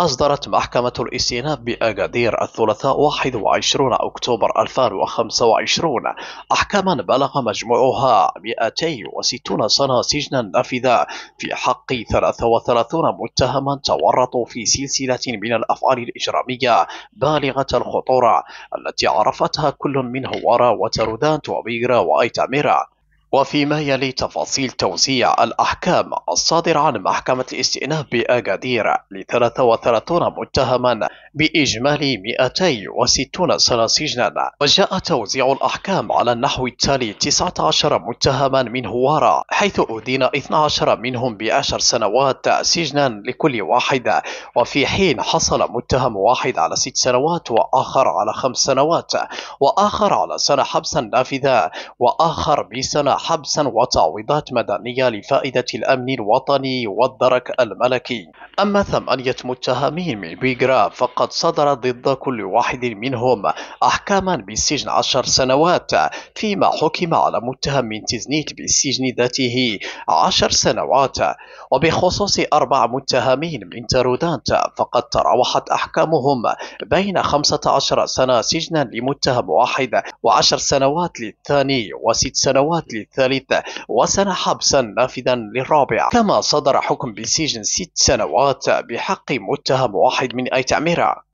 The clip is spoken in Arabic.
أصدرت محكمة الاستئناف بأكادير الثلاثاء 21 أكتوبر 2025 أحكاما بلغ مجموعها 260 سنة سجنا نافذة في حق 33 متهما تورطوا في سلسلة من الأفعال الإجرامية بالغة الخطورة التي عرفتها كل من هوارا وترودانت وبيغرا وأيتاميرا. وفيما يلي تفاصيل توزيع الأحكام الصادرة عن محكمة الاستئناف بأكادير ل 33 متهما بإجمالي 260 سنة سجنا. وجاء توزيع الأحكام على النحو التالي: 19 متهما من هوارا، حيث أدين 12 منهم ب10 سنوات سجنا لكل واحد، وفي حين حصل متهم واحد على 6 سنوات، وآخر على 5 سنوات، وآخر على سنة حبسا نافذة، وآخر بسنة حبسا وتعويضات مدنية لفائدة الأمن الوطني والدرك الملكي. أما 8 متهمين من بيغرا فقد صدر ضد كل واحد منهم أحكاما بالسجن 10 سنوات، فيما حكم على متهم من تزنيت بالسجن ذاته 10 سنوات. وبخصوص 4 متهمين من ترودانت فقد تراوحت أحكامهم بين 15 سنة سجنا لمتهم واحد، و10 سنوات للثاني، و6 سنوات للثالث، وسنة حبسا نافذا للرابع. كما صدر حكم بالسجن 6 سنوات بحق متهم واحد من أيتاميرا.